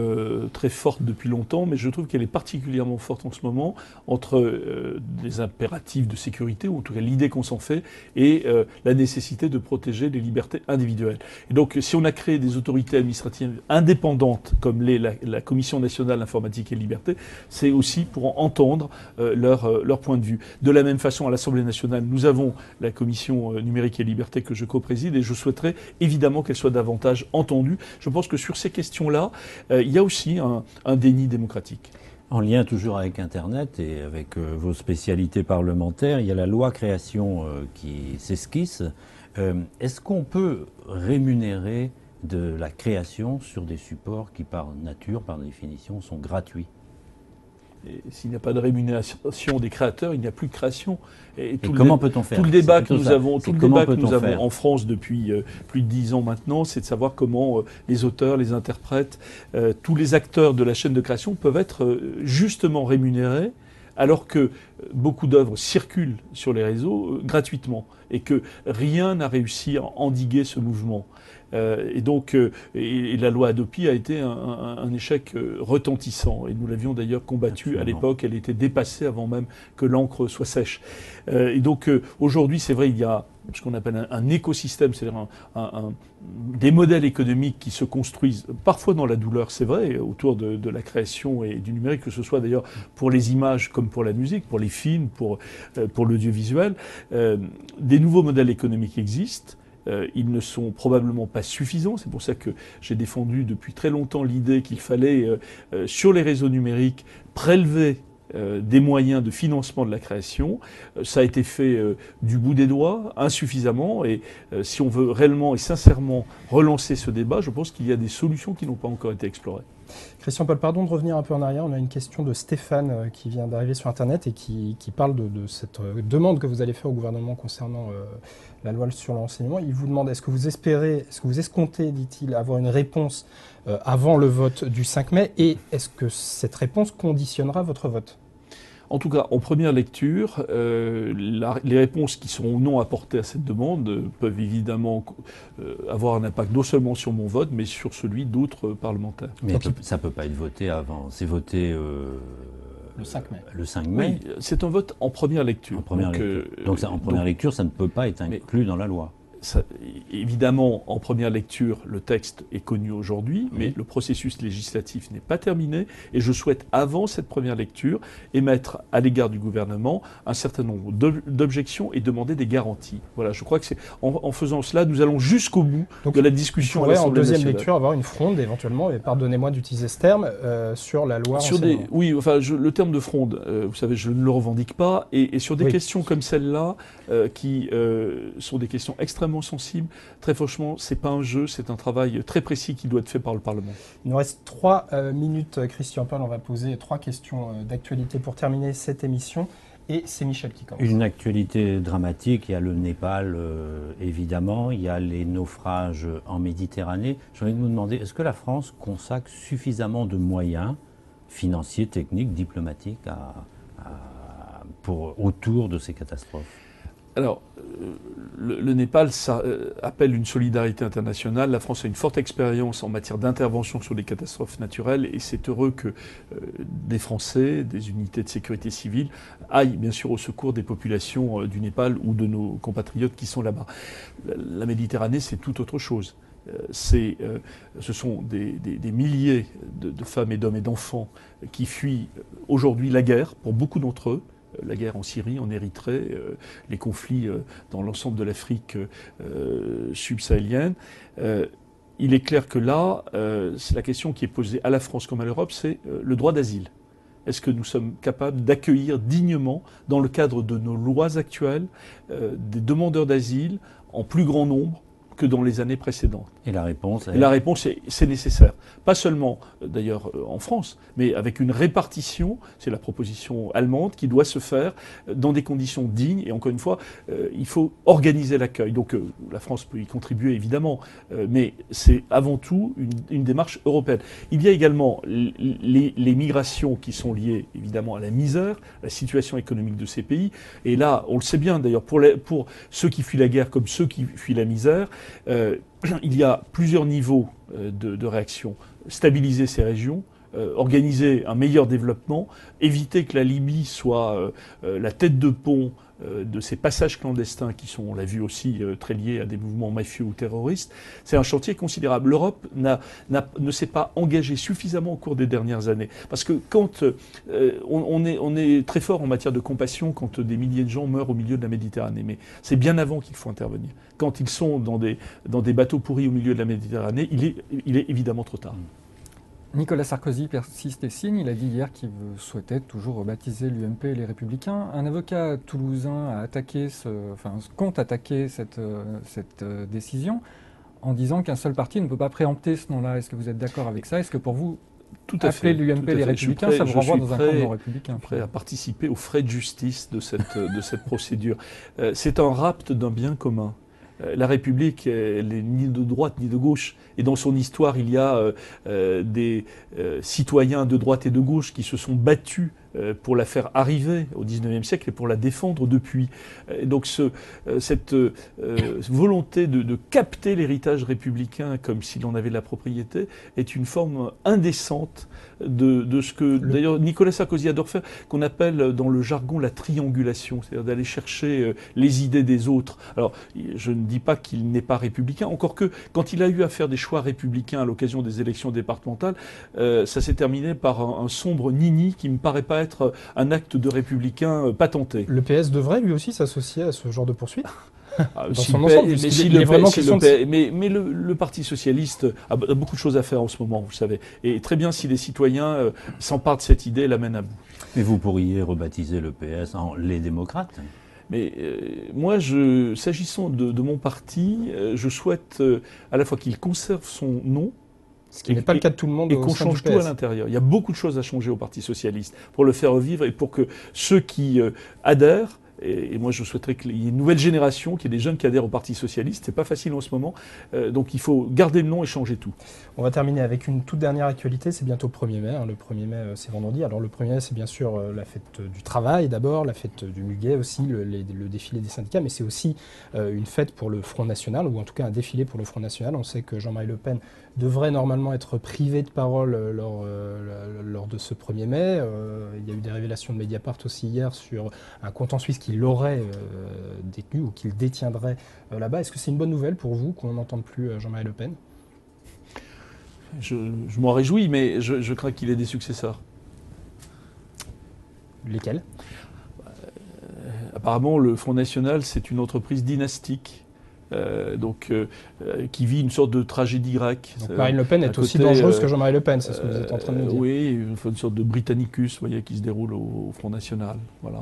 très forte depuis longtemps, mais je trouve qu'elle est particulièrement forte en ce moment entre des impératifs de sécurité, ou en tout cas l'idée qu'on s'en fait, et la nécessité de protéger les libertés individuelles. Et donc si on a créé des autorités administratives indépendantes comme la Commission nationale informatique et liberté, c'est aussi pour entendre leur point de vue. De la même façon, à l'Assemblée nationale, nous avons la Commission numérique et liberté que je co-préside, et je souhaiterais évidemment qu'elle soit davantage entendue. Je pense que sur ces questions-là, il y a aussi un déni démocratique. En lien toujours avec Internet et avec vos spécialités parlementaires, il y a la loi création qui s'esquisse. Est-ce qu'on peut rémunérer de la création sur des supports qui, par nature, par définition, sont gratuits ? Et s'il n'y a pas de rémunération des créateurs, il n'y a plus de création. Et comment peut-on faire ? Tout le débat que nous avons en France depuis plus de 10 ans maintenant, c'est de savoir comment les auteurs, les interprètes, tous les acteurs de la chaîne de création peuvent être justement rémunérés, alors que beaucoup d'œuvres circulent sur les réseaux gratuitement et que rien n'a réussi à endiguer ce mouvement. Et donc, la loi Hadopi a été un échec retentissant. Et nous l'avions d'ailleurs combattu à l'époque. Elle était dépassée avant même que l'encre soit sèche. Et donc, aujourd'hui, c'est vrai, il y a ce qu'on appelle un écosystème, c'est-à-dire des modèles économiques qui se construisent parfois dans la douleur, c'est vrai, autour de la création et du numérique, que ce soit d'ailleurs pour les images comme pour la musique, pour les films, pour l'audiovisuel. Des nouveaux modèles économiques existent. Ils ne sont probablement pas suffisants. C'est pour ça que j'ai défendu depuis très longtemps l'idée qu'il fallait, sur les réseaux numériques, prélever des moyens de financement de la création. Ça a été fait du bout des doigts, insuffisamment. Et si on veut réellement et sincèrement relancer ce débat, je pense qu'il y a des solutions qui n'ont pas encore été explorées. Christian Paul, pardon de revenir un peu en arrière. On a une question de Stéphane qui vient d'arriver sur Internet et qui parle de cette demande que vous allez faire au gouvernement concernant la loi sur l'enseignement. Il vous demande, est-ce que vous escomptez, dit-il, avoir une réponse avant le vote du 5 mai, et est-ce que cette réponse conditionnera votre vote ? En tout cas, en première lecture, les réponses qui seront ou non apportées à cette demande peuvent évidemment avoir un impact non seulement sur mon vote, mais sur celui d'autres parlementaires. Mais ça ne peut pas être voté avant. C'est voté le 5 mai. Le 5 mai. Oui, c'est un vote en première lecture. Donc en première lecture, ça ne peut pas être inclus dans la loi. Évidemment, en première lecture, le texte est connu aujourd'hui, mais le processus législatif n'est pas terminé, et je souhaite, avant cette première lecture, émettre à l'égard du gouvernement un certain nombre d'objections et demander des garanties. Voilà, je crois que c'est en faisant cela, nous allons jusqu'au bout de la discussion à l'Assemblée nationale. En deuxième lecture, avoir une fronde éventuellement, et pardonnez-moi d'utiliser ce terme, sur la loi. Oui, enfin, le terme de fronde, vous savez, je ne le revendique pas, et sur des questions comme celle-là, qui sont des questions extrêmement sensible. Très franchement, c'est pas un jeu, c'est un travail très précis qui doit être fait par le Parlement. Il nous reste 3 minutes, Christian Paul. On va poser 3 questions d'actualité pour terminer cette émission. Et c'est Michel qui commence. Une actualité dramatique, il y a le Népal, évidemment, il y a les naufrages en Méditerranée. J'ai envie de vous demander, est-ce que la France consacre suffisamment de moyens financiers, techniques, diplomatiques autour de ces catastrophes? Alors, le Népal, ça appelle une solidarité internationale. La France a une forte expérience en matière d'intervention sur les catastrophes naturelles et c'est heureux que des Français, des unités de sécurité civile aillent bien sûr au secours des populations du Népal ou de nos compatriotes qui sont là-bas. La Méditerranée, c'est tout autre chose. Ce sont des milliers de femmes et d'hommes et d'enfants qui fuient aujourd'hui la guerre, pour beaucoup d'entre eux. La guerre en Syrie, en Érythrée, les conflits dans l'ensemble de l'Afrique subsahélienne. Il est clair que là, c'est la question qui est posée à la France comme à l'Europe, c'est le droit d'asile. Est-ce que nous sommes capables d'accueillir dignement, dans le cadre de nos lois actuelles, des demandeurs d'asile en plus grand nombre que dans les années précédentes? Et la réponse est... Et la réponse est c'est nécessaire. Pas seulement, d'ailleurs, en France, mais avec une répartition, c'est la proposition allemande, qui doit se faire dans des conditions dignes. Et encore une fois, il faut organiser l'accueil. Donc la France peut y contribuer, évidemment, mais c'est avant tout une démarche européenne. Il y a également les migrations qui sont liées, évidemment, à la misère, à la situation économique de ces pays. Et là, on le sait bien, d'ailleurs, pour ceux qui fuient la guerre comme ceux qui fuient la misère, il y a plusieurs niveaux de réaction. Stabiliser ces régions, organiser un meilleur développement, éviter que la Libye soit la tête de pont de ces passages clandestins qui sont, on l'a vu aussi, très liés à des mouvements mafieux ou terroristes. C'est un chantier considérable. L'Europe ne s'est pas engagée suffisamment au cours des dernières années. Parce que quand on est très fort en matière de compassion quand des milliers de gens meurent au milieu de la Méditerranée. Mais c'est bien avant qu'il faut intervenir. Quand ils sont dans des bateaux pourris au milieu de la Méditerranée, il est évidemment trop tard. Nicolas Sarkozy persiste et signe. Il a dit hier qu'il souhaitait toujours rebaptiser l'UMP et les Républicains. Un avocat toulousain compte attaquer cette décision en disant qu'un seul parti ne peut pas préempter ce nom-là. Est-ce que vous êtes d'accord avec ça? Est-ce que pour vous, appeler l'UMP et les Républicains, ça vous renvoie dans un camp non républicain? Je suis prêt à participer aux frais de justice de cette procédure. C'est un rapt d'un bien commun. La République, elle n'est ni de droite ni de gauche. Et dans son histoire, il y a des citoyens de droite et de gauche qui se sont battus pour la faire arriver au XIXe siècle et pour la défendre depuis. Et donc cette volonté de capter l'héritage républicain comme s'il en avait la propriété est une forme indécente de ce que d'ailleurs Nicolas Sarkozy adore faire, qu'on appelle dans le jargon la triangulation, c'est-à-dire d'aller chercher les idées des autres. Alors je ne dis pas qu'il n'est pas républicain, encore que quand il a eu à faire des choix républicains à l'occasion des élections départementales, ça s'est terminé par un sombre nini qui me paraît pas être un acte de républicain patenté. Le PS devrait lui aussi s'associer à ce genre de poursuite dans son ensemble, mais le Parti Socialiste a beaucoup de choses à faire en ce moment, vous savez. Et très bien si les citoyens s'emparent de cette idée et l'amènent à bout. Mais vous pourriez rebaptiser le PS en les démocrates. Mais moi, s'agissant de mon parti, je souhaite à la fois qu'il conserve son nom, ce qui n'est pas le cas de tout le monde. Et qu'on change tout à l'intérieur. Il y a beaucoup de choses à changer au Parti Socialiste pour le faire revivre et pour que ceux qui adhèrent, et moi je souhaiterais qu'il y ait une nouvelle génération, qu'il y ait des jeunes qui adhèrent au Parti Socialiste. C'est pas facile en ce moment, donc il faut garder le nom et changer tout. On va terminer avec une toute dernière actualité, c'est bientôt le 1er mai. Le 1er mai, c'est vendredi. Alors le 1er mai, c'est bien sûr la fête du travail d'abord, la fête du muguet aussi, le défilé des syndicats, mais c'est aussi une fête pour le Front National, ou en tout cas un défilé pour le Front National. On sait que Jean-Marie Le Pen devrait normalement être privé de parole lors de ce 1er mai. Il y a eu des révélations de Mediapart aussi hier sur un compte en Suisse qu'il aurait détenu ou qu'il détiendrait là-bas. Est-ce que c'est une bonne nouvelle pour vous qu'on n'entende plus Jean-Marie Le Pen ? Je m'en réjouis, mais je crains qu'il ait des successeurs. Lesquels ? Apparemment, le Front National, c'est une entreprise dynastique. Qui vit une sorte de tragédie grecque. Donc Marine Le Pen est aussi dangereuse que Jean-Marie Le Pen, c'est ce que vous êtes en train de nous dire. Oui, une sorte de Britannicus, vous voyez, qui se déroule au Front National. Voilà.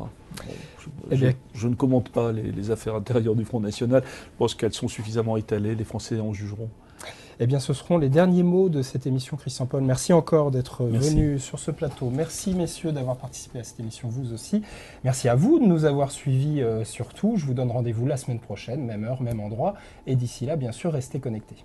Je ne commente pas les affaires intérieures du Front National. Je pense qu'elles sont suffisamment étalées, les Français en jugeront. Eh bien, ce seront les derniers mots de cette émission, Christian Paul. Merci encore d'être venu sur ce plateau. Merci, messieurs, d'avoir participé à cette émission, vous aussi. Merci à vous de nous avoir suivis surtout. Je vous donne rendez-vous la semaine prochaine, même heure, même endroit. Et d'ici là, bien sûr, restez connectés.